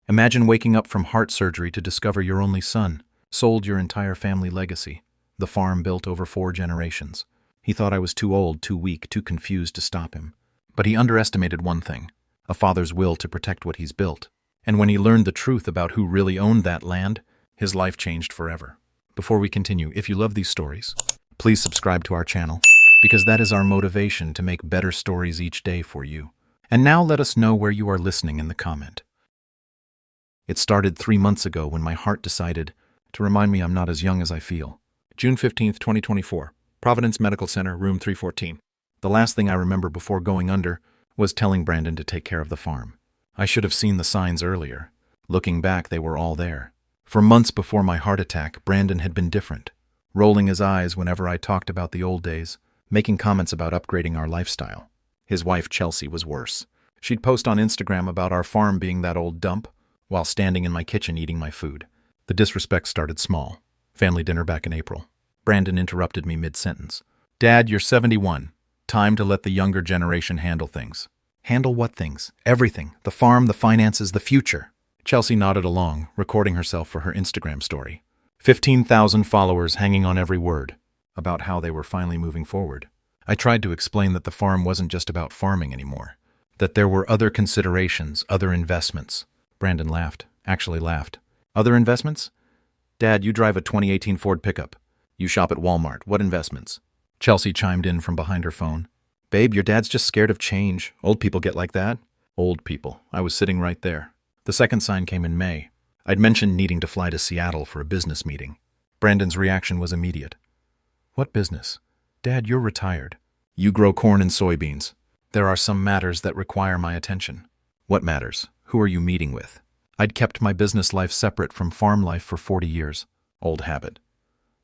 Imagine waking up from heart surgery to discover your only son sold your entire family legacy, the farm built over 4 generations. He thought I was too old, too weak, too confused to stop him. But he underestimated one thing: a father's will to protect what he's built. And when he learned the truth about who really owned that land, his life changed forever. Before we continue, if you love these stories, please subscribe to our channel, because that is our motivation to make better stories each day for you. And now let us know where you are listening in the comment. It started 3 months ago when my heart decided to remind me I'm not as young as I feel. June 15th, 2024, Providence Medical Center, room 314. The last thing I remember before going under was telling Brandon to take care of the farm. I should have seen the signs earlier. Looking back, they were all there. For months before my heart attack, Brandon had been different, rolling his eyes whenever I talked about the old days, making comments about upgrading our lifestyle. His wife, Chelsea, was worse. She'd post on Instagram about our farm being that old dump, while standing in my kitchen eating my food. The disrespect started small. Family dinner back in April. Brandon interrupted me mid-sentence. "Dad, you're 71. Time to let the younger generation handle things." "Handle what things?" "Everything. The farm, the finances, the future." Chelsea nodded along, recording herself for her Instagram story. 15,000 followers hanging on every word about how they were finally moving forward. I tried to explain that the farm wasn't just about farming anymore, that there were other considerations, other investments. Brandon laughed, actually laughed. "Other investments? Dad, you drive a 2018 Ford pickup. You shop at Walmart. What investments?" Chelsea chimed in from behind her phone. "Babe, your dad's just scared of change. Old people get like that." Old people. I was sitting right there. The second sign came in May. I'd mentioned needing to fly to Seattle for a business meeting. Brandon's reaction was immediate. "What business? Dad, you're retired. You grow corn and soybeans. There are some matters that require my attention." "What matters? Who are you meeting with?" I'd kept my business life separate from farm life for 40 years. Old habit.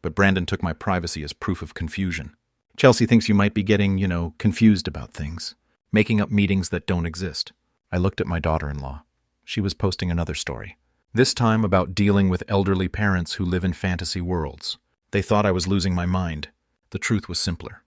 But Brandon took my privacy as proof of confusion. "Chelsea thinks you might be getting, confused about things, making up meetings that don't exist." I looked at my daughter-in-law. She was posting another story, this time about dealing with elderly parents who live in fantasy worlds. They thought I was losing my mind. The truth was simpler.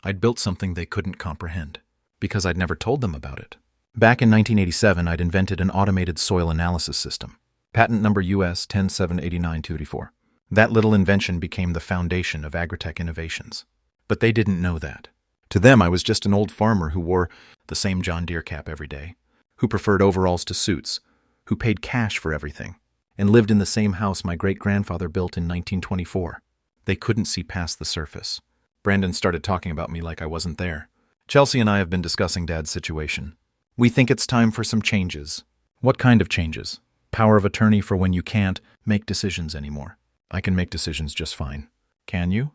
I'd built something they couldn't comprehend, because I'd never told them about it. Back in 1987, I'd invented an automated soil analysis system. Patent number US 10789-284. That little invention became the foundation of agritech innovations. But they didn't know that. To them, I was just an old farmer who wore the same John Deere cap every day, who preferred overalls to suits, who paid cash for everything, and lived in the same house my great-grandfather built in 1924. They couldn't see past the surface. Brandon started talking about me like I wasn't there. "Chelsea and I have been discussing Dad's situation. We think it's time for some changes." "What kind of changes?" "Power of attorney for when you can't make decisions anymore." "I can make decisions just fine." "Can you?"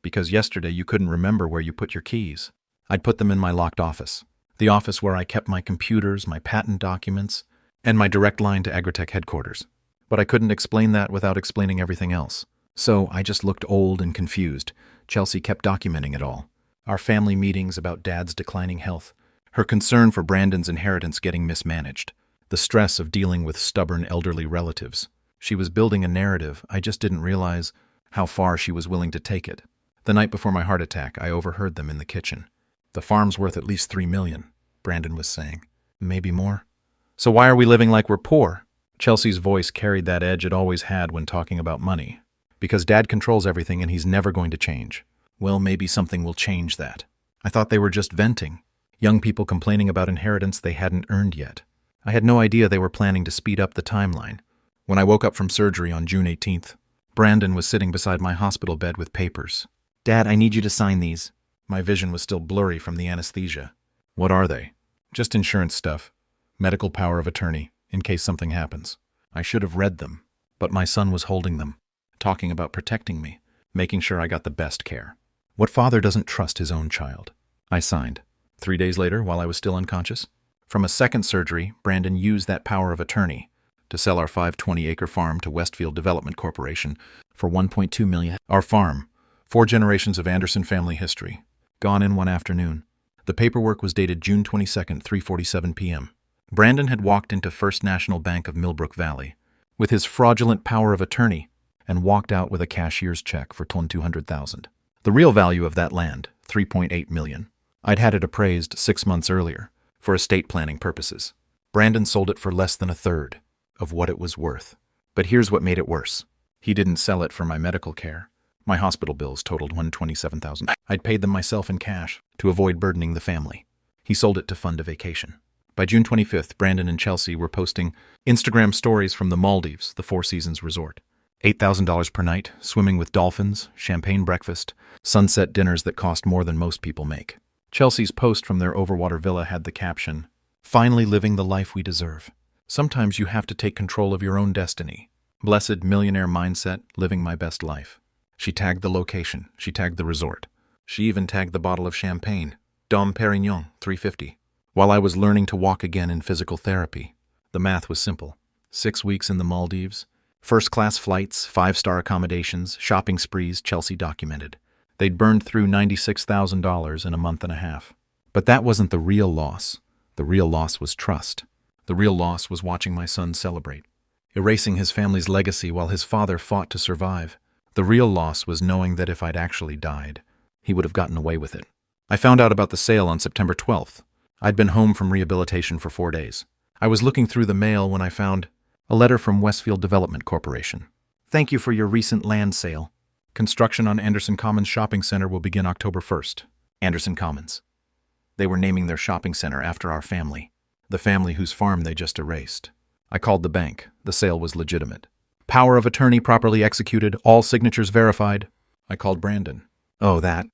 "Because yesterday you couldn't remember where you put your keys." "I'd put them in my locked office. The office where I kept my computers, my patent documents, and my direct line to Agritech headquarters. But I couldn't explain that without explaining everything else. So I just looked old and confused. Chelsea kept documenting it all. Our family meetings about Dad's declining health, her concern for Brandon's inheritance getting mismanaged, the stress of dealing with stubborn elderly relatives. She was building a narrative. I just didn't realize how far she was willing to take it. The night before my heart attack, I overheard them in the kitchen. "The farm's worth at least $3 million, Brandon was saying. "Maybe more." "So why are we living like we're poor?" Chelsea's voice carried that edge it always had when talking about money. "Because Dad controls everything and he's never going to change." "Well, maybe something will change that." I thought they were just venting. Young people complaining about inheritance they hadn't earned yet. I had no idea they were planning to speed up the timeline. When I woke up from surgery on June 18th, Brandon was sitting beside my hospital bed with papers. "Dad, I need you to sign these." My vision was still blurry from the anesthesia. "What are they?" "Just insurance stuff. Medical power of attorney, in case something happens." I should have read them, but my son was holding them, talking about protecting me, making sure I got the best care. What father doesn't trust his own child? I signed. 3 days later, while I was still unconscious, from a second surgery, Brandon used that power of attorney to sell our 520-acre farm to Westfield Development Corporation for $1.2 million. Our farm, 4 generations of Anderson family history, gone in one afternoon. The paperwork was dated June 22nd, 3:47 p.m. Brandon had walked into First National Bank of Millbrook Valley with his fraudulent power of attorney and walked out with a cashier's check for $200,000. The real value of that land, $3.8 million. I'd had it appraised 6 months earlier for estate planning purposes. Brandon sold it for less than a third. of what it was worth. But here's what made it worse. He didn't sell it for my medical care. My hospital bills totaled $127,000. I'd paid them myself in cash to avoid burdening the family. He sold it to fund a vacation. By June 25th, Brandon and Chelsea were posting Instagram stories from the Maldives, the Four Seasons resort. $8,000 per night, swimming with dolphins, champagne breakfast, sunset dinners that cost more than most people make. Chelsea's post from their overwater villa had the caption, "Finally living the life we deserve. Sometimes you have to take control of your own destiny. Blessed millionaire mindset, living my best life." She tagged the location. She tagged the resort. She even tagged the bottle of champagne, Dom Perignon, 350. While I was learning to walk again in physical therapy, the math was simple. 6 weeks in the Maldives, first-class flights, 5-star accommodations, shopping sprees, Chelsea documented. They'd burned through $96,000 in a month and a half. But that wasn't the real loss. The real loss was trust. The real loss was watching my son celebrate, erasing his family's legacy while his father fought to survive. The real loss was knowing that if I'd actually died, he would have gotten away with it. I found out about the sale on September 12th. I'd been home from rehabilitation for 4 days. I was looking through the mail when I found a letter from Westfield Development Corporation. "Thank you for your recent land sale. Construction on Anderson Commons Shopping Center will begin October 1st. Anderson Commons. They were naming their shopping center after our family, the family whose farm they just erased. I called the bank. The sale was legitimate. Power of attorney properly executed, all signatures verified. I called Brandon. "Oh, that."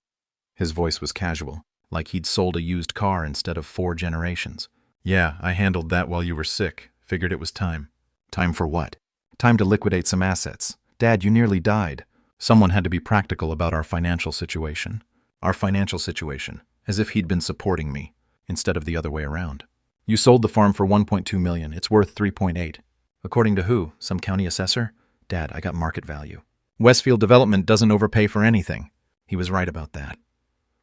His voice was casual, like he'd sold a used car instead of 4 generations. "Yeah, I handled that while you were sick. Figured it was time." "Time for what?" "Time to liquidate some assets. Dad, you nearly died. Someone had to be practical about our financial situation." Our financial situation, as if he'd been supporting me, instead of the other way around. "You sold the farm for $1.2 million. It's worth $3.8. According to who? Some county assessor?" "Dad, I got market value. Westfield Development doesn't overpay for anything." He was right about that.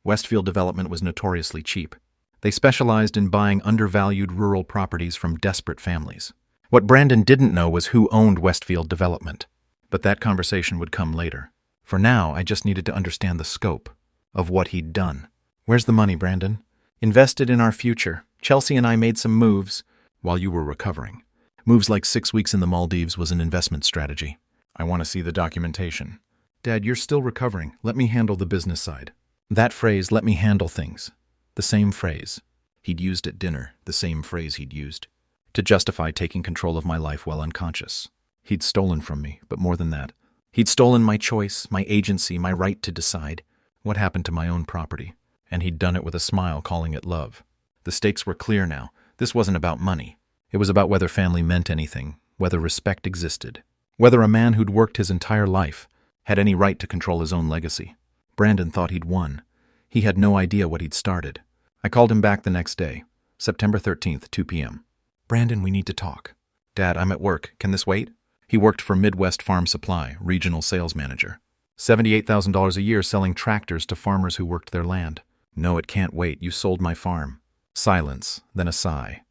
Westfield Development was notoriously cheap. They specialized in buying undervalued rural properties from desperate families. What Brandon didn't know was who owned Westfield Development. But that conversation would come later. For now, I just needed to understand the scope of what he'd done. "Where's the money, Brandon?" "Invested in our future. Chelsea and I made some moves while you were recovering. Moves like 6 weeks in the Maldives was an investment strategy." "I want to see the documentation." "Dad, you're still recovering. Let me handle the business side." That phrase, "let me handle things," the same phrase he'd used at dinner, the same phrase he'd used to justify taking control of my life while unconscious. He'd stolen from me, but more than that. He'd stolen my choice, my agency, my right to decide what happened to my own property. And he'd done it with a smile, calling it love. The stakes were clear now. This wasn't about money. It was about whether family meant anything, whether respect existed, whether a man who'd worked his entire life had any right to control his own legacy. Brandon thought he'd won. He had no idea what he'd started. I called him back the next day, September 13th, 2 p.m. "Brandon, we need to talk." "Dad, I'm at work. Can this wait?" He worked for Midwest Farm Supply, regional sales manager. $78,000 a year selling tractors to farmers who worked their land. "No, it can't wait. You sold my farm." Silence, then a sigh.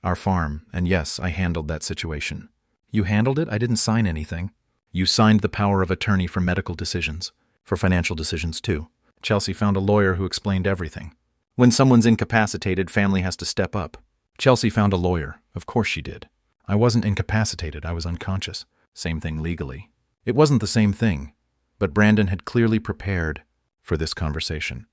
"Our farm, and yes, I handled that situation." "You handled it? I didn't sign anything." "You signed the power of attorney for medical decisions, for financial decisions too." Chelsea found a lawyer who explained everything. When someone's incapacitated, family has to step up. Chelsea found a lawyer. Of course she did. I wasn't incapacitated, I was unconscious. Same thing legally. It wasn't the same thing, but Brandon had clearly prepared for this conversation.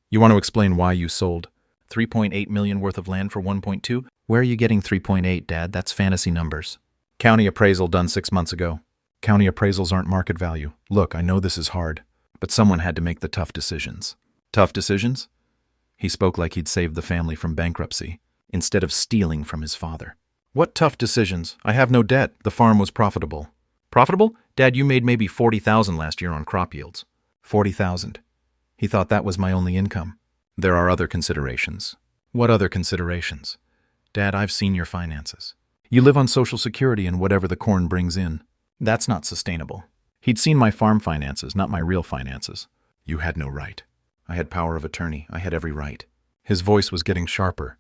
"You want to explain why you sold $3.8 million worth of land for 1.2? "Where are you getting 3.8, Dad? That's fantasy numbers." "County appraisal done 6 months ago." "County appraisals aren't market value." "Look, I know this is hard, but someone had to make the tough decisions." "Tough decisions?" He spoke like he'd saved the family from bankruptcy, instead of stealing from his father. "What tough decisions? I have no debt. The farm was profitable." "Profitable? Dad, you made maybe $40,000 last year on crop yields." $40,000. He thought that was my only income. "There are other considerations." "What other considerations?" "Dad, I've seen your finances. You live on Social Security and whatever the corn brings in. That's not sustainable." He'd seen my farm finances, not my real finances. "You had no right." "I had power of attorney. I had every right." His voice was getting sharper.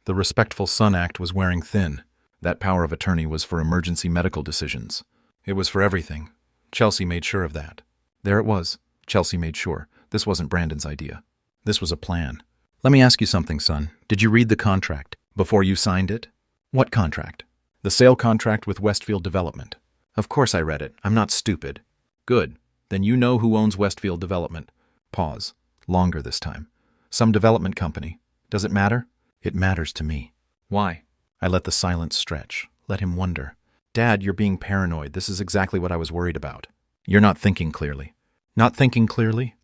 The Respectful Son Act was wearing thin. That power of attorney was for emergency medical decisions. It was for everything. Chelsea made sure of that. There it was. Chelsea made sure. This wasn't Brandon's idea. This was a plan. "Let me ask you something, son. Did you read the contract before you signed it?" "What contract?" The sale contract with Westfield Development. Of course I read it. I'm not stupid. Good. Then you know who owns Westfield Development. Pause. Longer this time. Some development company. Does it matter? It matters to me. Why? I let the silence stretch. Let him wonder. Dad, you're being paranoid. This is exactly what I was worried about. You're not thinking clearly. Not thinking clearly?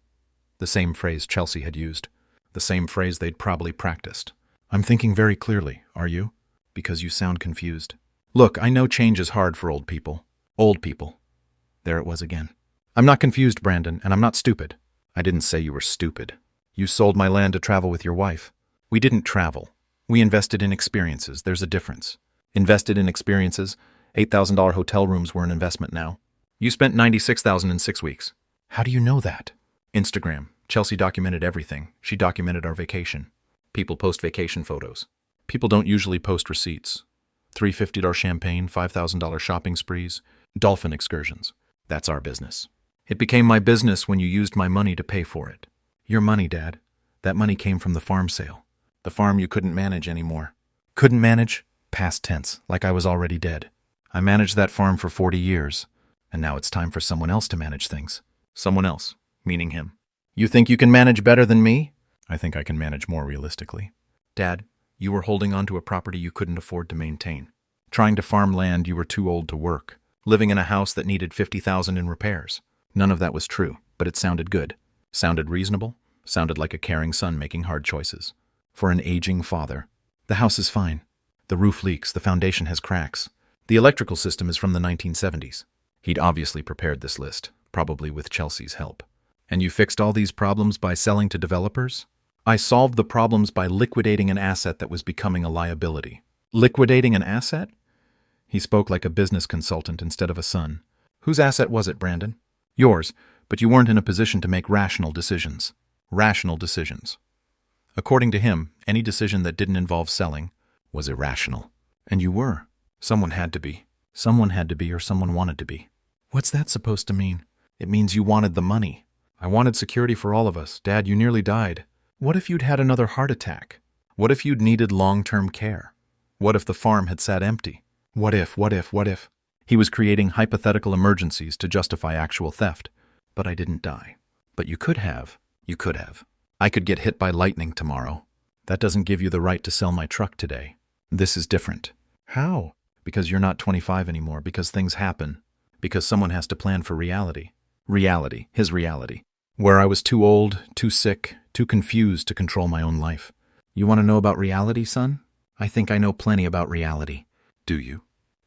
The same phrase Chelsea had used. The same phrase they'd probably practiced. I'm thinking very clearly, are you? Because you sound confused. Look, I know change is hard for old people. Old people. There it was again. I'm not confused, Brandon, and I'm not stupid. I didn't say you were stupid. You sold my land to travel with your wife. We didn't travel. We invested in experiences. There's a difference. Invested in experiences. $8,000 hotel rooms were an investment now. You spent $96,000 in 6 weeks. How do you know that? Instagram. Chelsea documented everything. She documented our vacation. People post vacation photos. People don't usually post receipts. $350 champagne, $5,000 shopping sprees, dolphin excursions. That's our business. It became my business when you used my money to pay for it. Your money, Dad. That money came from the farm sale. The farm you couldn't manage anymore. Couldn't manage? Past tense, like I was already dead. I managed that farm for 40 years, and now it's time for someone else to manage things. Someone else, meaning him. You think you can manage better than me? I think I can manage more realistically. Dad, you were holding on to a property you couldn't afford to maintain. Trying to farm land you were too old to work. Living in a house that needed $50,000 in repairs. None of that was true, but it sounded good. Sounded reasonable. Sounded like a caring son making hard choices. For an aging father. The house is fine. The roof leaks, the foundation has cracks. The electrical system is from the 1970s. He'd obviously prepared this list, probably with Chelsea's help. And you fixed all these problems by selling to developers? I solved the problems by liquidating an asset that was becoming a liability. Liquidating an asset? He spoke like a business consultant instead of a son. Whose asset was it, Brandon? Yours, but you weren't in a position to make rational decisions. Rational decisions. According to him, any decision that didn't involve selling was irrational. And you were. Someone had to be. Someone had to be, or someone wanted to be. What's that supposed to mean? It means you wanted the money. I wanted security for all of us. Dad, you nearly died. What if you'd had another heart attack? What if you'd needed long-term care? What if the farm had sat empty? What if? He was creating hypothetical emergencies to justify actual theft. But I didn't die. But you could have. You could have. I could get hit by lightning tomorrow. That doesn't give you the right to sell my truck today. This is different. How? Because you're not 25 anymore, because things happen. Because someone has to plan for reality. Reality, his reality. Where I was too old, too sick, too confused to control my own life. You want to know about reality, son? I think I know plenty about reality. Do you?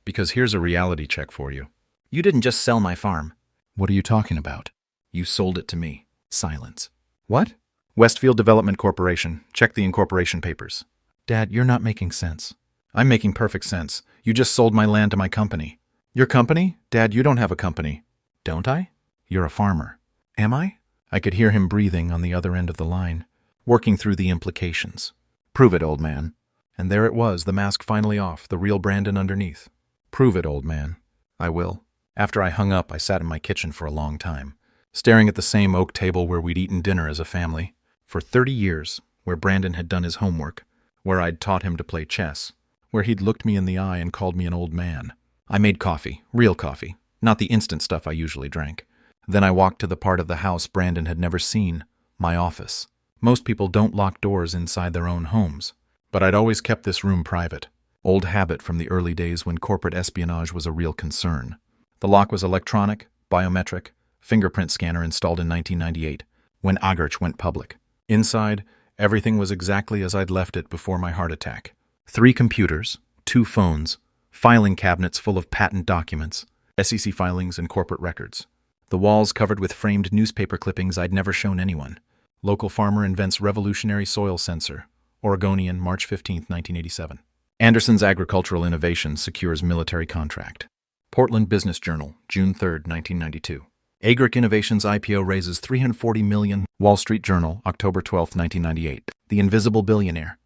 Because here's a reality check for you. You didn't just sell my farm. What are you talking about? You sold it to me. Silence. What? Westfield Development Corporation. Check the incorporation papers. Dad, you're not making sense. I'm making perfect sense. You just sold my land to my company. Your company? Dad, you don't have a company. Don't I? You're a farmer. Am I? I could hear him breathing on the other end of the line, working through the implications. Prove it, old man. And there it was, the mask finally off, the real Brandon underneath. Prove it, old man. I will. After I hung up, I sat in my kitchen for a long time, staring at the same oak table where we'd eaten dinner as a family. For 30 years, where Brandon had done his homework, where I'd taught him to play chess, where he'd looked me in the eye and called me an old man. I made coffee, real coffee, not the instant stuff I usually drank. Then I walked to the part of the house Brandon had never seen, my office. Most people don't lock doors inside their own homes, but I'd always kept this room private. Old habit from the early days when corporate espionage was a real concern. The lock was electronic, biometric, fingerprint scanner installed in 1998, when Agerch went public. Inside, everything was exactly as I'd left it before my heart attack. 3 computers, 2 phones, filing cabinets full of patent documents, SEC filings and corporate records. The walls covered with framed newspaper clippings I'd never shown anyone. Local farmer invents revolutionary soil sensor. Oregonian, March 15, 1987. Anderson's agricultural innovation secures military contract. Portland Business Journal, June 3, 1992. Agric Innovations IPO raises $340 million. Wall Street Journal, October 12, 1998. The Invisible Billionaire.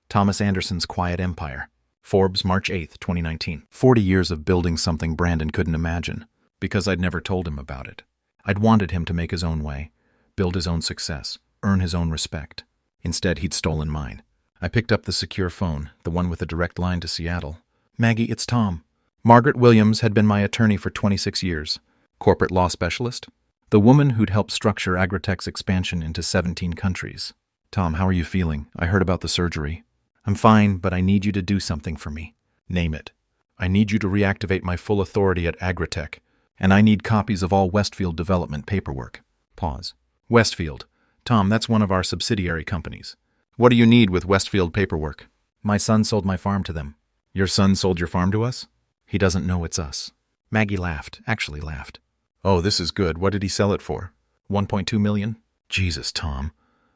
Thomas Anderson's Quiet Empire. Forbes, March 8, 2019. 40 years of building something Brandon couldn't imagine, because I'd never told him about it. I'd wanted him to make his own way, build his own success, earn his own respect. Instead, he'd stolen mine. I picked up the secure phone, the one with a direct line to Seattle. Maggie, it's Tom. Margaret Williams had been my attorney for 26 years. Corporate law specialist. The woman who'd helped structure Agritech's expansion into 17 countries. Tom, how are you feeling? I heard about the surgery. I'm fine, but I need you to do something for me. Name it. I need you to reactivate my full authority at Agritech, and I need copies of all Westfield development paperwork. Pause. Westfield. Tom, that's one of our subsidiary companies. What do you need with Westfield paperwork? My son sold my farm to them. Your son sold your farm to us? He doesn't know it's us. Maggie laughed, actually laughed. Oh, this is good. What did he sell it for? 1.2 million? Jesus, Tom.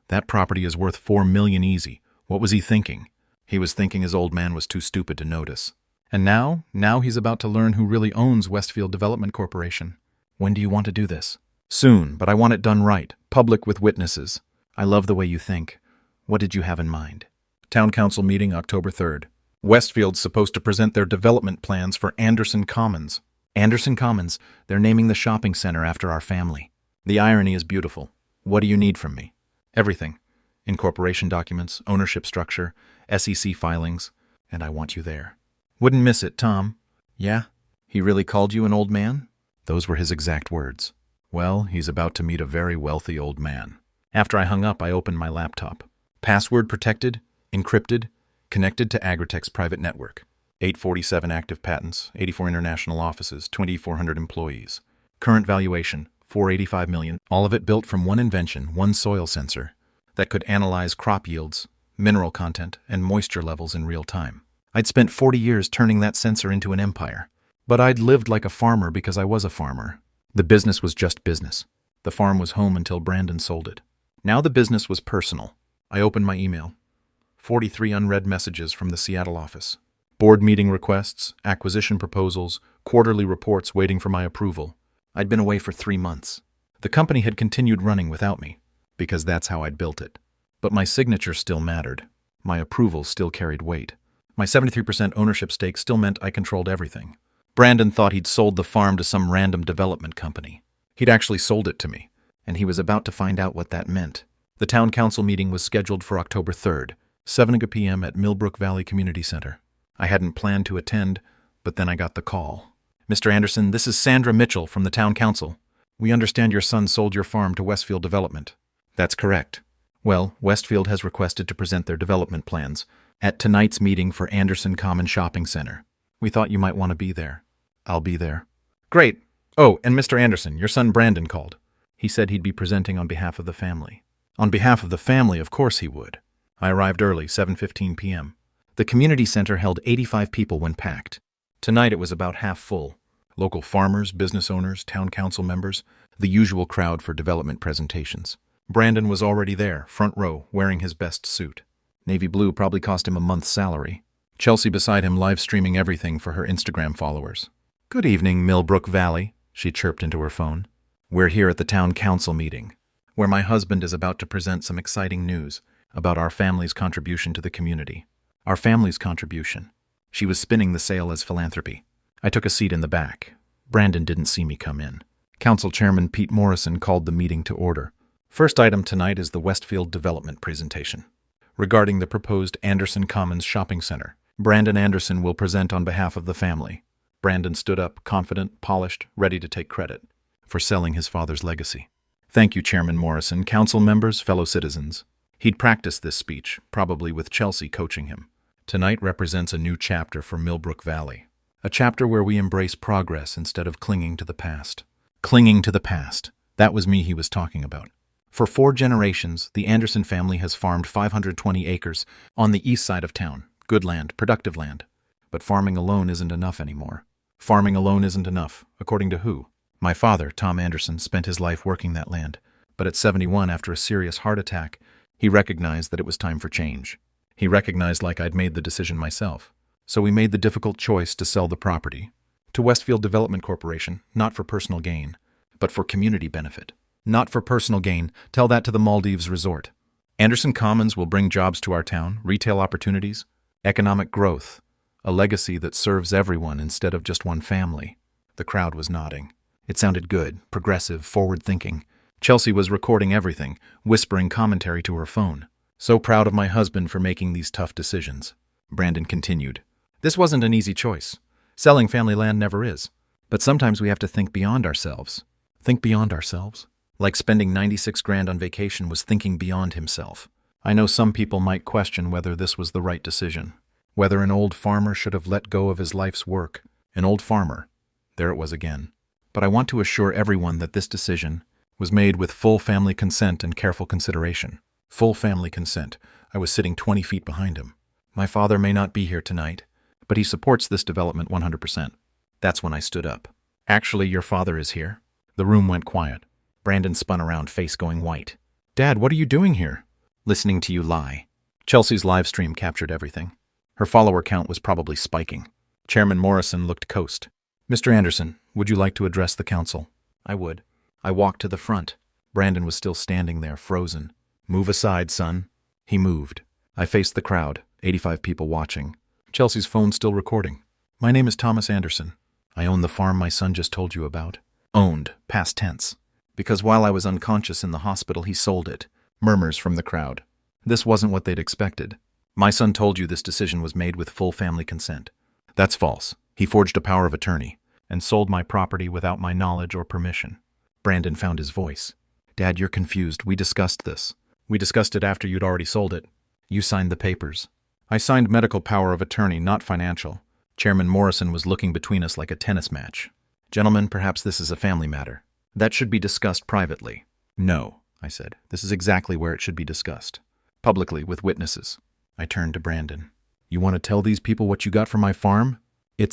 That property is worth 4 million easy. What was he thinking? He was thinking his old man was too stupid to notice. And now he's about to learn who really owns Westfield Development Corporation. When do you want to do this? Soon, but I want it done right, public with witnesses. I love the way you think. What did you have in mind? Town Council meeting October 3rd. Westfield's supposed to present their development plans for Anderson Commons. Anderson Commons, they're naming the shopping center after our family. The irony is beautiful. What do you need from me? Everything. Incorporation documents, ownership structure, SEC filings, and I want you there. Wouldn't miss it, Tom. Yeah? He really called you an old man? Those were his exact words. Well, he's about to meet a very wealthy old man. After I hung up, I opened my laptop. Password protected, encrypted, connected to Agritech's private network. 847 active patents, 84 international offices, 2,400 employees. Current valuation, $485 million. All of it built from one invention, one soil sensor, that could analyze crop yields, mineral content, and moisture levels in real time. I'd spent 40 years turning that sensor into an empire. But I'd lived like a farmer because I was a farmer. The business was just business. The farm was home until Brandon sold it. Now the business was personal. I opened my email. 43 unread messages from the Seattle office. Board meeting requests, acquisition proposals, quarterly reports waiting for my approval. I'd been away for 3 months. The company had continued running without me, because that's how I'd built it. But my signature still mattered. My approval still carried weight. My 73% ownership stake still meant I controlled everything. Brandon thought he'd sold the farm to some random development company. He'd actually sold it to me, and he was about to find out what that meant. The town council meeting was scheduled for October 3rd, 7 p.m. at Millbrook Valley Community Center. I hadn't planned to attend, but then I got the call. Mr. Anderson, this is Sandra Mitchell from the town council. We understand your son sold your farm to Westfield Development. That's correct. Well, Westfield has requested to present their development plans at tonight's meeting for Anderson Common Shopping Center. We thought you might want to be there. I'll be there. Great. Oh, and Mr. Anderson, your son Brandon called. He said he'd be presenting on behalf of the family. On behalf of the family, of course he would. I arrived early, 7:15 p.m. The community center held 85 people when packed. Tonight it was about half full. Local farmers, business owners, town council members, the usual crowd for development presentations. Brandon was already there, front row, wearing his best suit. Navy blue probably cost him a month's salary. Chelsea beside him live streaming everything for her Instagram followers. Good evening, Millbrook Valley, she chirped into her phone. We're here at the town council meeting, where my husband is about to present some exciting news about our family's contribution to the community. Our family's contribution. She was spinning the sale as philanthropy. I took a seat in the back. Brandon didn't see me come in. Council Chairman Pete Morrison called the meeting to order. First item tonight is the Westfield Development presentation. Regarding the proposed Anderson Commons Shopping Center, Brandon Anderson will present on behalf of the family. Brandon stood up, confident, polished, ready to take credit for selling his father's legacy. Thank you, Chairman Morrison, council members, fellow citizens. He'd practiced this speech, probably with Chelsea coaching him. Tonight represents a new chapter for Millbrook Valley. A chapter where we embrace progress instead of clinging to the past. Clinging to the past. That was me he was talking about. For 4 generations, the Anderson family has farmed 520 acres on the east side of town. Good land, productive land. But farming alone isn't enough anymore. Farming alone isn't enough, according to who? My father, Tom Anderson, spent his life working that land. But at 71, after a serious heart attack, he recognized that it was time for change. He recognized like I'd made the decision myself. So we made the difficult choice to sell the property to Westfield Development Corporation, not for personal gain, but for community benefit. Not for personal gain, tell that to the Maldives resort. Anderson Commons will bring jobs to our town, retail opportunities, economic growth, a legacy that serves everyone instead of just one family. The crowd was nodding. It sounded good, progressive, forward-thinking. Chelsea was recording everything, whispering commentary to her phone. So proud of my husband for making these tough decisions. Brandon continued. This wasn't an easy choice. Selling family land never is. But sometimes we have to think beyond ourselves. Think beyond ourselves? Like spending 96 grand on vacation was thinking beyond himself. I know some people might question whether this was the right decision. Whether an old farmer should have let go of his life's work. An old farmer. There it was again. But I want to assure everyone that this decision was made with full family consent and careful consideration. Full family consent. I was sitting 20 feet behind him. My father may not be here tonight, but he supports this development 100%. That's when I stood up. Actually, your father is here. The room went quiet. Brandon spun around, face going white. Dad, what are you doing here? Listening to you lie. Chelsea's live stream captured everything. Her follower count was probably spiking. Chairman Morrison looked coast. Mr. Anderson, would you like to address the council? I would. I walked to the front. Brandon was still standing there, frozen. Move aside, son. He moved. I faced the crowd, 85 people watching. Chelsea's phone still recording. My name is Thomas Anderson. I own the farm my son just told you about. Owned, past tense. Because while I was unconscious in the hospital, he sold it. Murmurs from the crowd. This wasn't what they'd expected. My son told you this decision was made with full family consent. That's false. He forged a power of attorney and sold my property without my knowledge or permission. Brandon found his voice. Dad, you're confused. We discussed this. We discussed it after you'd already sold it. You signed the papers. I signed medical power of attorney, not financial. Chairman Morrison was looking between us like a tennis match. Gentlemen, perhaps this is a family matter. That should be discussed privately. No, I said. This is exactly where it should be discussed. Publicly, with witnesses. I turned to Brandon. You want to tell these people what you got for my farm?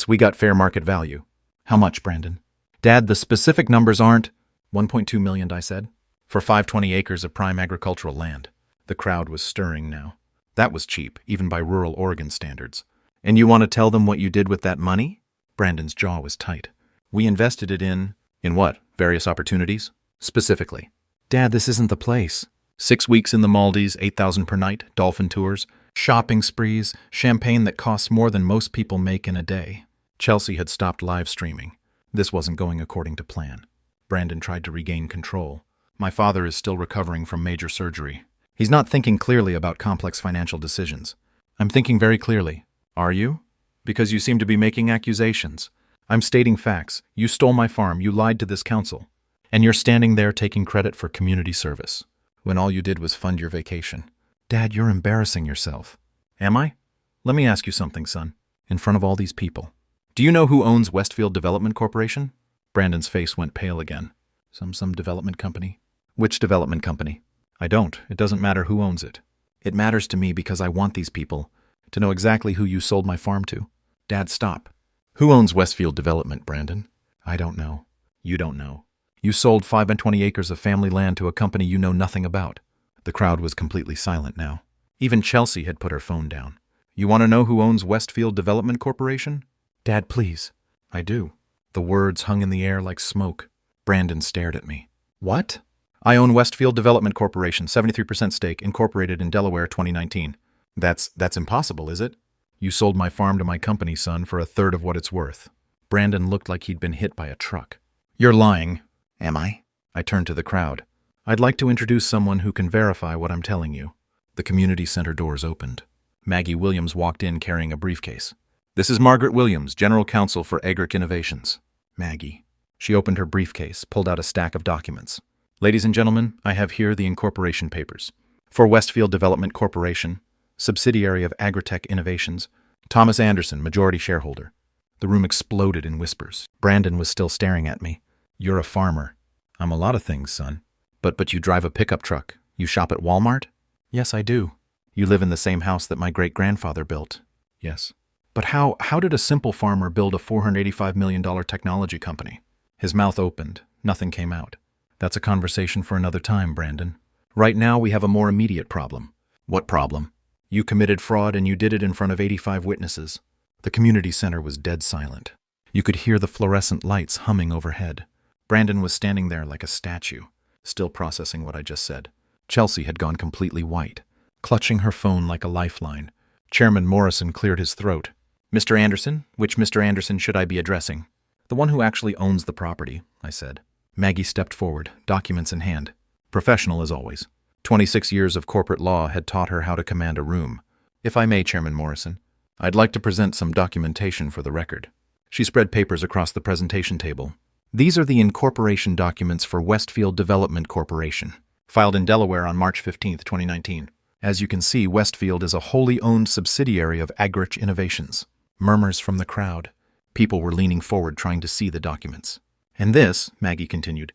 We got fair market value. How much, Brandon? Dad, the specific numbers aren't. 1.2 million, I said. For 520 acres of prime agricultural land. The crowd was stirring now. That was cheap, even by rural Oregon standards. And you want to tell them what you did with that money? Brandon's jaw was tight. We invested it in what? Various opportunities? Specifically. Dad, this isn't the place. 6 weeks in the Maldives, 8,000 per night, dolphin tours, shopping sprees, champagne that costs more than most people make in a day. Chelsea had stopped live streaming. This wasn't going according to plan. Brandon tried to regain control. My father is still recovering from major surgery. He's not thinking clearly about complex financial decisions. I'm thinking very clearly. Are you? Because you seem to be making accusations. I'm stating facts. You stole my farm. You lied to this council. And you're standing there taking credit for community service, when all you did was fund your vacation. Dad, you're embarrassing yourself. Am I? Let me ask you something, son. In front of all these people. Do you know who owns Westfield Development Corporation? Brandon's face went pale again. Some development company. Which development company? I don't. It doesn't matter who owns it. It matters to me because I want these people to know exactly who you sold my farm to. Dad, stop. Who owns Westfield Development, Brandon? I don't know. You don't know. You sold 520 acres of family land to a company you know nothing about. The crowd was completely silent now. Even Chelsea had put her phone down. You want to know who owns Westfield Development Corporation? Dad, please. I do. The words hung in the air like smoke. Brandon stared at me. What? I own Westfield Development Corporation, 73% stake, incorporated in Delaware, 2019. That's impossible, is it? You sold my farm to my company, son, for a third of what it's worth. Brandon looked like he'd been hit by a truck. You're lying. Am I? I turned to the crowd. I'd like to introduce someone who can verify what I'm telling you. The community center doors opened. Maggie Williams walked in carrying a briefcase. This is Margaret Williams, General Counsel for Agric Innovations. Maggie. She opened her briefcase, pulled out a stack of documents. Ladies and gentlemen, I have here the incorporation papers. For Westfield Development Corporation, subsidiary of Agritech Innovations, Thomas Anderson, majority shareholder. The room exploded in whispers. Brandon was still staring at me. You're a farmer. I'm a lot of things, son. But you drive a pickup truck. You shop at Walmart? Yes, I do. You live in the same house that my great-grandfather built? Yes. But how did a simple farmer build a $485 million technology company? His mouth opened. Nothing came out. That's a conversation for another time, Brandon. Right now, we have a more immediate problem. What problem? You committed fraud and you did it in front of 85 witnesses. The community center was dead silent. You could hear the fluorescent lights humming overhead. Brandon was standing there like a statue, still processing what I just said. Chelsea had gone completely white, clutching her phone like a lifeline. Chairman Morrison cleared his throat. Mr. Anderson, which Mr. Anderson should I be addressing? The one who actually owns the property, I said. Maggie stepped forward, documents in hand. Professional as always. 26 years of corporate law had taught her how to command a room. If I may, Chairman Morrison, I'd like to present some documentation for the record. She spread papers across the presentation table. These are the incorporation documents for Westfield Development Corporation, filed in Delaware on March 15, 2019. As you can see, Westfield is a wholly owned subsidiary of Agrich Innovations. Murmurs from the crowd. People were leaning forward trying to see the documents. And this, Maggie continued,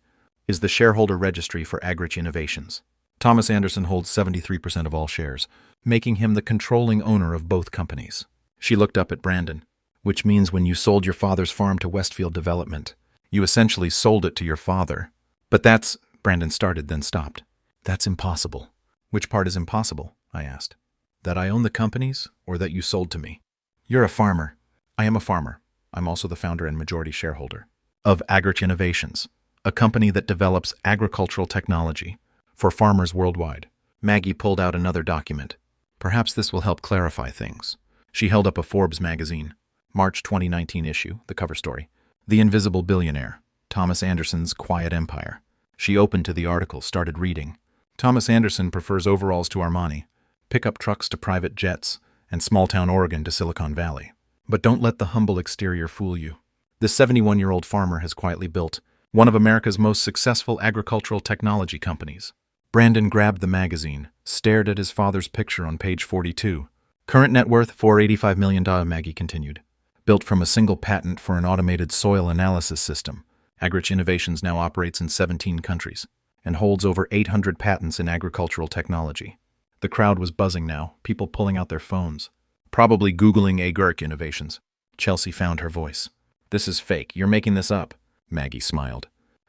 is the shareholder registry for Agrich Innovations. Thomas Anderson holds 73% of all shares, making him the controlling owner of both companies. She looked up at Brandon, which means when you sold your father's farm to Westfield Development, you essentially sold it to your father. But that's, Brandon started, then stopped. That's impossible. Which part is impossible? I asked. That I own the companies, or that you sold to me? You're a farmer. I am a farmer. I'm also the founder and majority shareholder of Agrich Innovations, a company that develops agricultural technology for farmers worldwide. Maggie pulled out another document. Perhaps this will help clarify things. She held up a Forbes magazine, March 2019 issue, the cover story. The Invisible Billionaire, Thomas Anderson's Quiet Empire. She opened to the article, started reading. Thomas Anderson prefers overalls to Armani, pickup trucks to private jets, and small-town Oregon to Silicon Valley. But don't let the humble exterior fool you. This 71-year-old farmer has quietly built one of America's most successful agricultural technology companies. Brandon grabbed the magazine, stared at his father's picture on page 42. Current net worth, $485 million, Maggie continued. Built from a single patent for an automated soil analysis system, Agrich Innovations now operates in 17 countries and holds over 800 patents in agricultural technology. The crowd was buzzing now, people pulling out their phones, probably Googling Agrich Innovations. Chelsea found her voice. This is fake. You're making this up. Maggie smiled.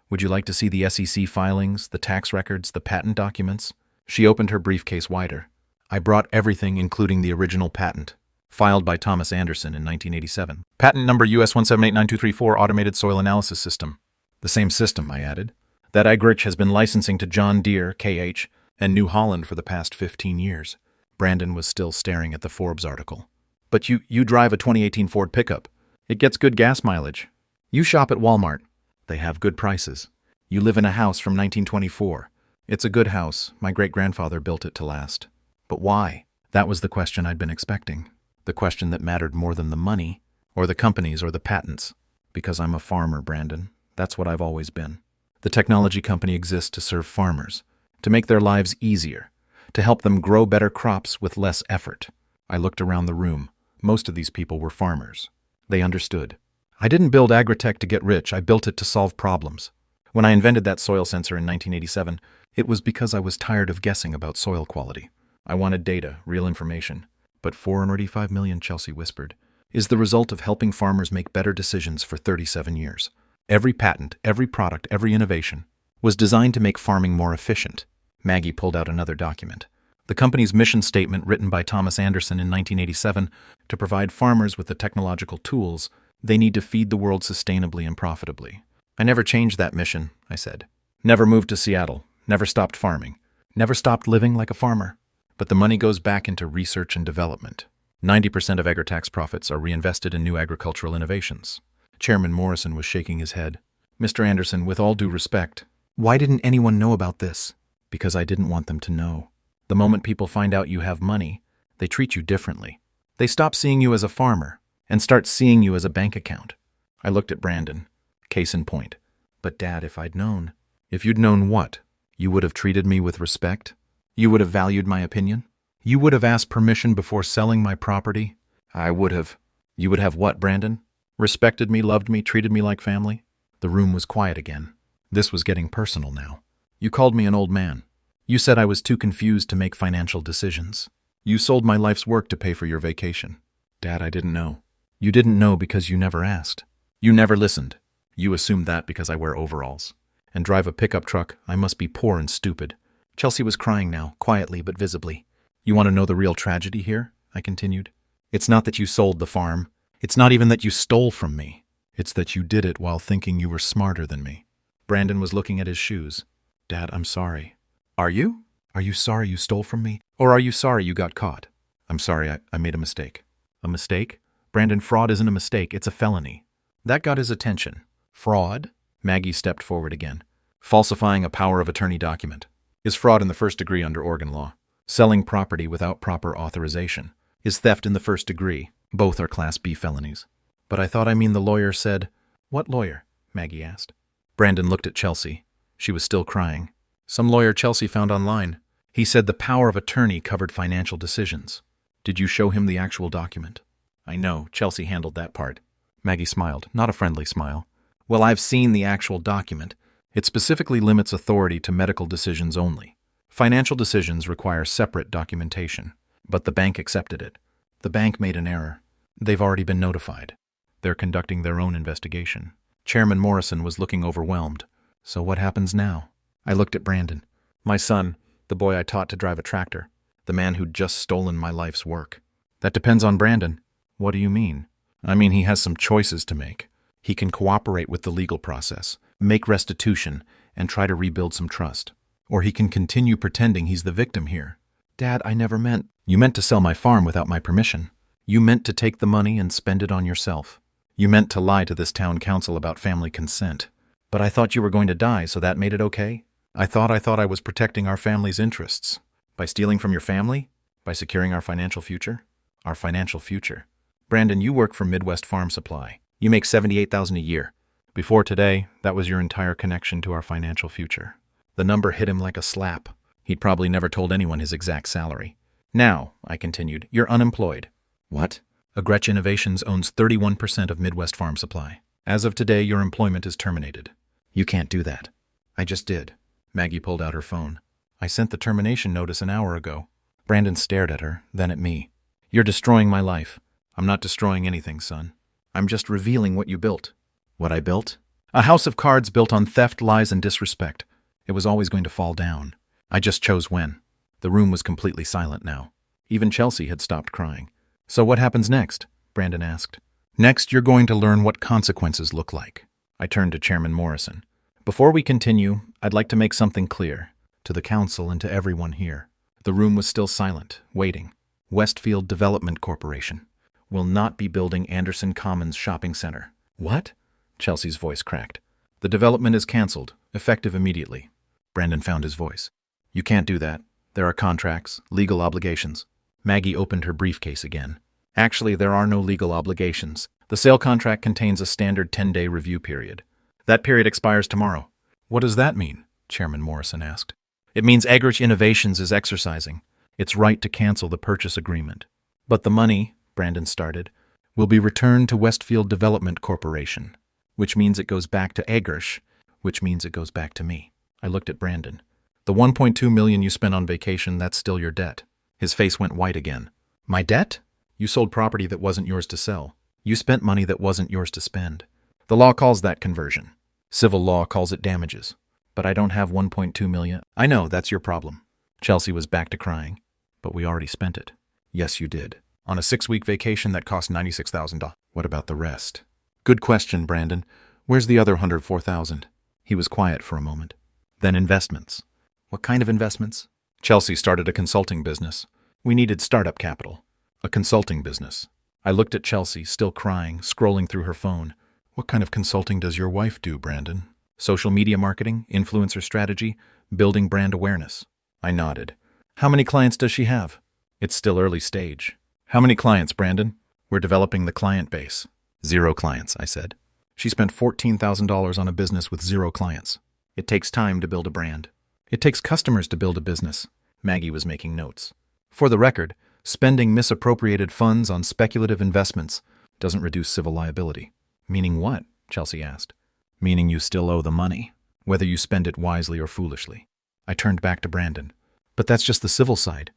Would you like to see the SEC filings, the tax records, the patent documents? She opened her briefcase wider. I brought everything, including the original patent, filed by Thomas Anderson in 1987. Patent number US 1789234, Automated Soil Analysis System. The same system, I added, that Agrich has been licensing to John Deere, KH, and New Holland for the past 15 years. Brandon was still staring at the Forbes article. But you drive a 2018 Ford pickup. It gets good gas mileage. You shop at Walmart. They have good prices. You live in a house from 1924. It's a good house. My great-grandfather built it to last. But why? That was the question I'd been expecting. The question that mattered more than the money, or the companies, or the patents. Because I'm a farmer, Brandon. That's what I've always been. The technology company exists to serve farmers, to make their lives easier, to help them grow better crops with less effort. I looked around the room. Most of these people were farmers. They understood. I didn't build Agritech to get rich. I built it to solve problems. When I invented that soil sensor in 1987, it was because I was tired of guessing about soil quality. I wanted data, real information. But $485 million, Chelsea whispered, is the result of helping farmers make better decisions for 37 years. Every patent, every product, every innovation was designed to make farming more efficient. Maggie pulled out another document. The company's mission statement, written by Thomas Anderson in 1987, to provide farmers with the technological tools they need to feed the world sustainably and profitably. I never changed that mission, I said. Never moved to Seattle. Never stopped farming. Never stopped living like a farmer. But the money goes back into research and development. 90% of Agritech's profits are reinvested in new agricultural innovations. Chairman Morrison was shaking his head. Mr. Anderson, with all due respect, why didn't anyone know about this? Because I didn't want them to know. The moment people find out you have money, they treat you differently. They stop seeing you as a farmer and start seeing you as a bank account. I looked at Brandon. Case in point. But Dad, if I'd known. If you'd known what? You would have treated me with respect? You would have valued my opinion? You would have asked permission before selling my property? I would have. You would have what, Brandon? Respected me, loved me, treated me like family? The room was quiet again. This was getting personal now. You called me an old man. You said I was too confused to make financial decisions. You sold my life's work to pay for your vacation. Dad, I didn't know. You didn't know because you never asked. You never listened. You assumed that because I wear overalls and drive a pickup truck, I must be poor and stupid. Chelsea was crying now, quietly but visibly. You want to know the real tragedy here? I continued. It's not that you sold the farm. It's not even that you stole from me. It's that you did it while thinking you were smarter than me. Brandon was looking at his shoes. Dad, I'm sorry. Are you? Are you sorry you stole from me? Or are you sorry you got caught? I'm sorry, I made a mistake. A mistake? Brandon, fraud isn't a mistake, it's a felony. That got his attention. Fraud? Maggie stepped forward again. Falsifying a power of attorney document is fraud in the first degree under Oregon law. Selling property without proper authorization is theft in the first degree. Both are Class B felonies. But I thought the lawyer said, "What lawyer?" Maggie asked. Brandon looked at Chelsea. She was still crying. "Some lawyer Chelsea found online. He said the power of attorney covered financial decisions." "Did you show him the actual document?" "I know, Chelsea handled that part." Maggie smiled, not a friendly smile. "Well, I've seen the actual document. It specifically limits authority to medical decisions only. Financial decisions require separate documentation. But the bank accepted it. The bank made an error. They've already been notified. They're conducting their own investigation." Chairman Morrison was looking overwhelmed. "So what happens now?" I looked at Brandon. "My son, the boy I taught to drive a tractor, the man who'd just stolen my life's work." "That depends on Brandon." "What do you mean?" "I mean he has some choices to make. He can cooperate with the legal process, make restitution, and try to rebuild some trust. Or he can continue pretending he's the victim here." "Dad, I never meant—" "You meant to sell my farm without my permission. You meant to take the money and spend it on yourself. You meant to lie to this town council about family consent. But I thought you were going to die, so that made it okay? I thought I was protecting our family's interests. By stealing from your family? By securing our financial future? Our financial future. Brandon, you work for Midwest Farm Supply. You make $78,000 a year. Before today, that was your entire connection to our financial future." The number hit him like a slap. He'd probably never told anyone his exact salary. "Now," I continued, "you're unemployed." "What?" "Agretch Innovations owns 31% of Midwest Farm Supply. As of today, your employment is terminated." "You can't do that." "I just did." Maggie pulled out her phone. "I sent the termination notice an hour ago." Brandon stared at her, then at me. "You're destroying my life." "I'm not destroying anything, son. I'm just revealing what you built." "What I built?" "A house of cards built on theft, lies, and disrespect. It was always going to fall down. I just chose when." The room was completely silent now. Even Chelsea had stopped crying. "So what happens next?" Brandon asked. "Next, you're going to learn what consequences look like." I turned to Chairman Morrison. "Before we continue, I'd like to make something clear, to the council and to everyone here." The room was still silent, waiting. "Westfield Development Corporation will not be building Anderson Commons Shopping Center." "What?" Chelsea's voice cracked. "The development is canceled, effective immediately." Brandon found his voice. "You can't do that. There are contracts, legal obligations." Maggie opened her briefcase again. "Actually, there are no legal obligations. The sale contract contains a standard 10-day review period. That period expires tomorrow." "What does that mean?" Chairman Morrison asked. "It means Agritch Innovations is exercising its right to cancel the purchase agreement. But the money," Brandon started, "will be returned to Westfield Development Corporation, which means it goes back to Agritch, which means it goes back to me." I looked at Brandon. "The $1.2 million you spent on vacation, that's still your debt." His face went white again. "My debt?" "You sold property that wasn't yours to sell. You spent money that wasn't yours to spend. The law calls that conversion. Civil law calls it damages. But I don't have $1.2 million. I know, that's your problem." Chelsea was back to crying. "But we already spent it." "Yes, you did. On a 6-week vacation that cost $96,000. What about the rest?" "Good question, Brandon. Where's the other $104,000? He was quiet for a moment. "Then investments." "What kind of investments?" "Chelsea started a consulting business. We needed startup capital. A consulting business." I looked at Chelsea, still crying, scrolling through her phone. "What kind of consulting does your wife do, Brandon?" "Social media marketing, influencer strategy, building brand awareness." I nodded. "How many clients does she have?" "It's still early stage." "How many clients, Brandon?" "We're developing the client base." "0 clients," I said. "She spent $14,000 on a business with 0 clients. It takes time to build a brand. It takes customers to build a business." Maggie was making notes. "For the record, spending misappropriated funds on speculative investments doesn't reduce civil liability." "Meaning what?" Chelsea asked. "Meaning you still owe the money, whether you spend it wisely or foolishly." I turned back to Brandon. "But that's just the civil side.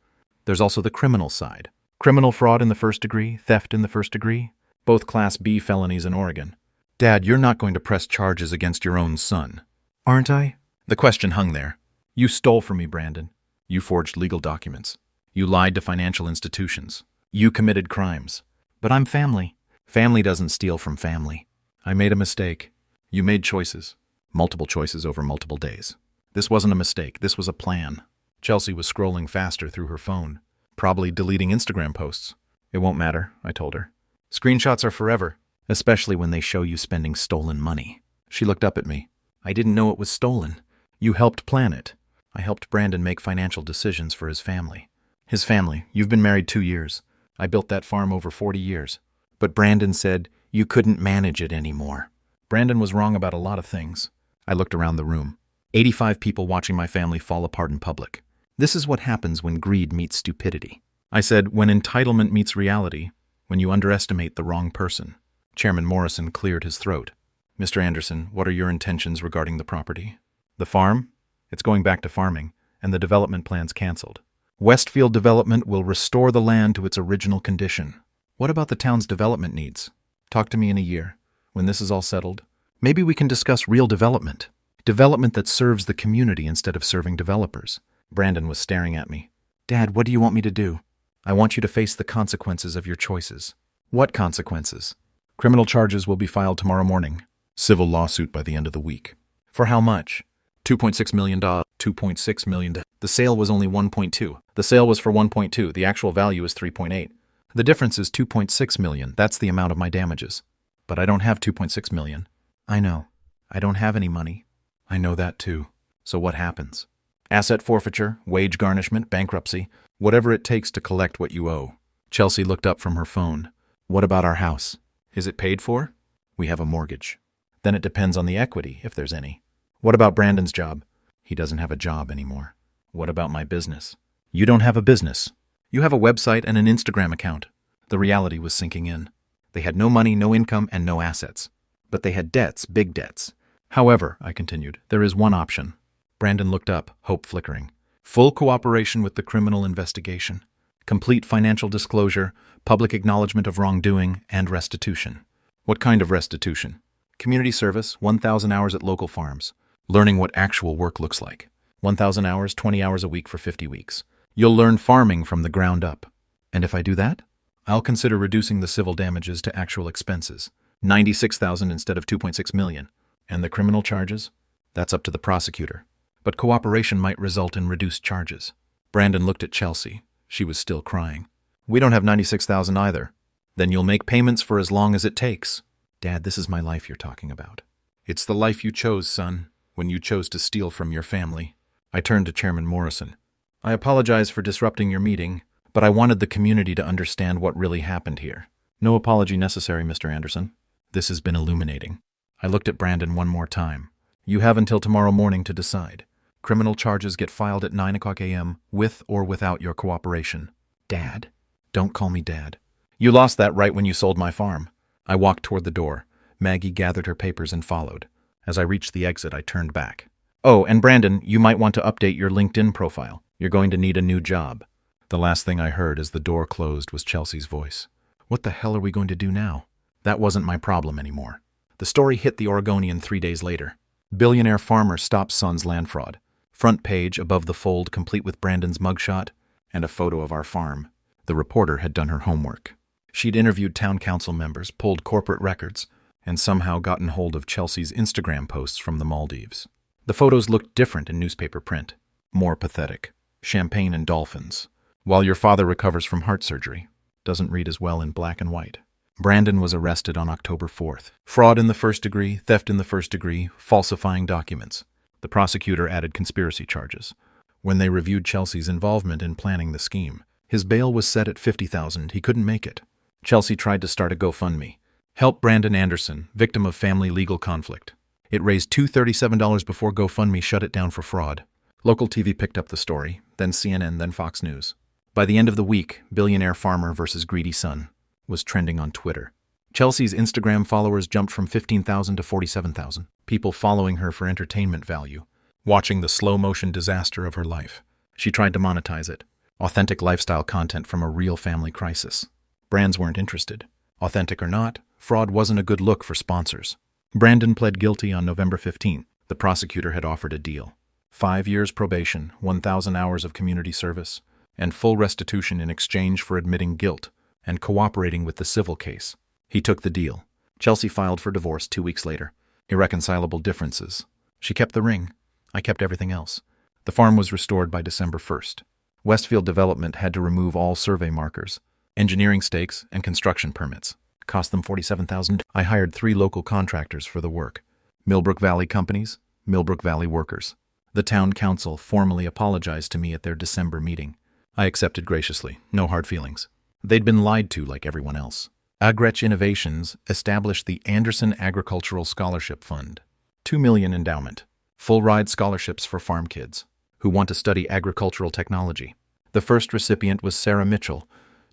There's also the criminal side. Criminal fraud in the first degree, theft in the first degree, both Class B felonies in Oregon. Dad, you're not going to press charges against your own son." "Aren't I?" The question hung there. "You stole from me, Brandon. You forged legal documents. You lied to financial institutions. You committed crimes. But I'm family. Family doesn't steal from family. I made a mistake. You made choices. Multiple choices over multiple days. This wasn't a mistake. This was a plan." Chelsea was scrolling faster through her phone, probably deleting Instagram posts. "It won't matter," I told her. "Screenshots are forever, especially when they show you spending stolen money." She looked up at me. "I didn't know it was stolen. You helped plan it." I helped Brandon make financial decisions for his family. "His family. You've been married 2 years. I built that farm over 40 years. But Brandon said you couldn't manage it anymore. Brandon was wrong about a lot of things. I looked around the room. 85 people watching my family fall apart in public. This is what happens when greed meets stupidity. I said, when entitlement meets reality, when you underestimate the wrong person. Chairman Morrison cleared his throat. Mr. Anderson, what are your intentions regarding the property? The farm? It's going back to farming, and the development plan's canceled. Westfield Development will restore the land to its original condition. What about the town's development needs? Talk to me in a year. When this is all settled, maybe we can discuss real development. Development that serves the community instead of serving developers. Brandon was staring at me. Dad, what do you want me to do? I want you to face the consequences of your choices. What consequences? Criminal charges will be filed tomorrow morning. Civil lawsuit by the end of the week. For how much? $2.6 million. $2.6 million. The sale was only 1.2. The sale was for 1.2. The actual value is 3.8. The difference is 2.6 million. That's the amount of my damages. But I don't have 2.6 million. I know. I don't have any money. I know that too. So what happens? Asset forfeiture, wage garnishment, bankruptcy, whatever it takes to collect what you owe. Chelsea looked up from her phone. What about our house? Is it paid for? We have a mortgage. Then it depends on the equity, if there's any. What about Brandon's job? He doesn't have a job anymore. What about my business? You don't have a business. You have a website and an Instagram account. The reality was sinking in. They had no money, no income, and no assets. But they had debts, big debts. However, I continued, there is one option. Brandon looked up, hope flickering. Full cooperation with the criminal investigation. Complete financial disclosure, public acknowledgement of wrongdoing, and restitution. What kind of restitution? Community service, 1,000 hours at local farms. Learning what actual work looks like. 1,000 hours, 20 hours a week for 50 weeks. You'll learn farming from the ground up. And if I do that, I'll consider reducing the civil damages to actual expenses. 96,000 instead of 2.6 million. And the criminal charges? That's up to the prosecutor. But cooperation might result in reduced charges. Brandon looked at Chelsea. She was still crying. We don't have 96,000 either. Then you'll make payments for as long as it takes. Dad, this is my life you're talking about. It's the life you chose, son, when you chose to steal from your family. I turned to Chairman Morrison. I apologize for disrupting your meeting, but I wanted the community to understand what really happened here. No apology necessary, Mr. Anderson. This has been illuminating. I looked at Brandon one more time. You have until tomorrow morning to decide. Criminal charges get filed at 9:00 a.m. with or without your cooperation. Dad? Don't call me Dad. You lost that right when you sold my farm. I walked toward the door. Maggie gathered her papers and followed. As I reached the exit, I turned back. Oh, and Brandon, you might want to update your LinkedIn profile. You're going to need a new job. The last thing I heard as the door closed was Chelsea's voice. What the hell are we going to do now? That wasn't my problem anymore. The story hit the Oregonian 3 days later. Billionaire farmer stops son's land fraud. Front page above the fold, complete with Brandon's mugshot and a photo of our farm. The reporter had done her homework. She'd interviewed town council members, pulled corporate records, and somehow gotten hold of Chelsea's Instagram posts from the Maldives. The photos looked different in newspaper print. More pathetic. Champagne and dolphins. While your father recovers from heart surgery. Doesn't read as well in black and white. Brandon was arrested on October 4th. Fraud in the first degree, theft in the first degree, falsifying documents. The prosecutor added conspiracy charges. When they reviewed Chelsea's involvement in planning the scheme, his bail was set at $50,000. He couldn't make it. Chelsea tried to start a GoFundMe. Help Brandon Anderson, victim of family legal conflict. It raised $237 before GoFundMe shut it down for fraud. Local TV picked up the story, then CNN, then Fox News. By the end of the week, billionaire farmer versus greedy son was trending on Twitter. Chelsea's Instagram followers jumped from 15,000 to 47,000, people following her for entertainment value, watching the slow-motion disaster of her life. She tried to monetize it. Authentic lifestyle content from a real family crisis. Brands weren't interested. Authentic or not, fraud wasn't a good look for sponsors. Brandon pled guilty on November 15th. The prosecutor had offered a deal. 5 years probation, 1,000 hours of community service, and full restitution in exchange for admitting guilt and cooperating with the civil case. He took the deal. Chelsea filed for divorce 2 weeks later. Irreconcilable differences. She kept the ring. I kept everything else. The farm was restored by December 1st. Westfield Development had to remove all survey markers, engineering stakes, and construction permits. Cost them $47,000. I hired 3 local contractors for the work. Millbrook Valley companies, Millbrook Valley workers. The town council formally apologized to me at their December meeting. I accepted graciously, no hard feelings. They'd been lied to like everyone else. Agrech Innovations established the Anderson Agricultural Scholarship Fund. $2 million endowment. Full-ride scholarships for farm kids who want to study agricultural technology. The first recipient was Sarah Mitchell,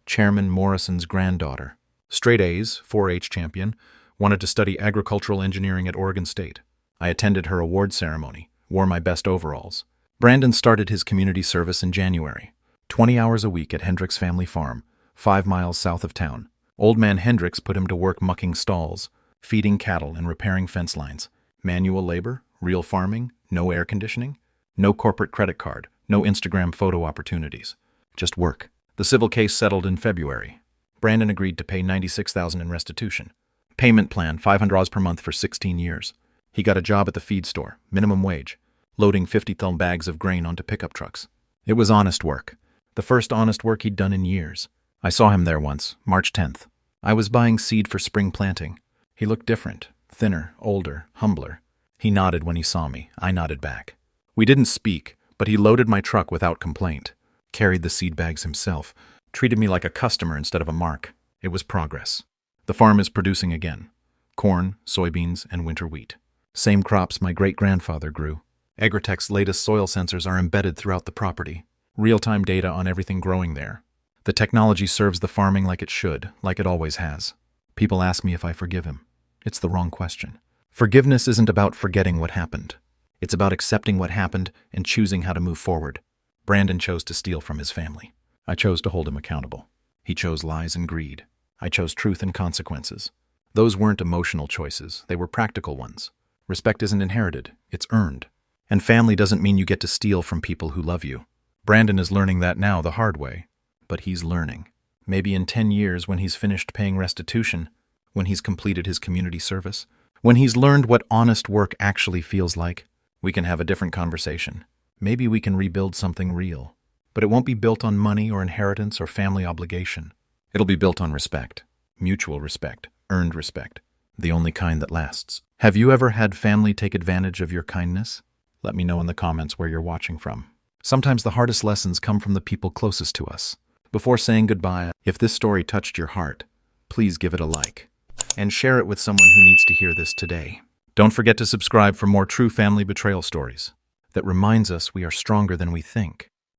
Chairman Morrison's granddaughter. Straight A's, 4-H champion, wanted to study agricultural engineering at Oregon State. I attended her award ceremony, wore my best overalls. Brandon started his community service in January. 20 hours a week at Hendricks Family Farm, 5 miles south of town. Old man Hendricks put him to work mucking stalls, feeding cattle and repairing fence lines. Manual labor, real farming, no air conditioning, no corporate credit card, no Instagram photo opportunities. Just work. The civil case settled in February. Brandon agreed to pay $96,000 in restitution. Payment plan, $500 per month for 16 years. He got a job at the feed store, minimum wage, loading 50-ton bags of grain onto pickup trucks. It was honest work. The first honest work he'd done in years. I saw him there once, March 10th. I was buying seed for spring planting. He looked different, thinner, older, humbler. He nodded when he saw me. I nodded back. We didn't speak, but he loaded my truck without complaint, carried the seed bags himself, treated me like a customer instead of a mark. It was progress. The farm is producing again. Corn, soybeans, and winter wheat. Same crops my great-grandfather grew. Agritech's latest soil sensors are embedded throughout the property. Real-time data on everything growing there. The technology serves the farming like it should, like it always has. People ask me if I forgive him. It's the wrong question. Forgiveness isn't about forgetting what happened. It's about accepting what happened and choosing how to move forward. Brandon chose to steal from his family. I chose to hold him accountable. He chose lies and greed. I chose truth and consequences. Those weren't emotional choices, they were practical ones. Respect isn't inherited, it's earned. And family doesn't mean you get to steal from people who love you. Brandon is learning that now the hard way. But he's learning. Maybe in 10 years when he's finished paying restitution, when he's completed his community service, when he's learned what honest work actually feels like, we can have a different conversation. Maybe we can rebuild something real. But it won't be built on money or inheritance or family obligation. It'll be built on respect. Mutual respect. Earned respect. The only kind that lasts. Have you ever had family take advantage of your kindness? Let me know in the comments where you're watching from. Sometimes the hardest lessons come from the people closest to us. Before saying goodbye, if this story touched your heart, please give it a like. And share it with someone who needs to hear this today. Don't forget to subscribe for more true family betrayal stories that reminds us we are stronger than we think.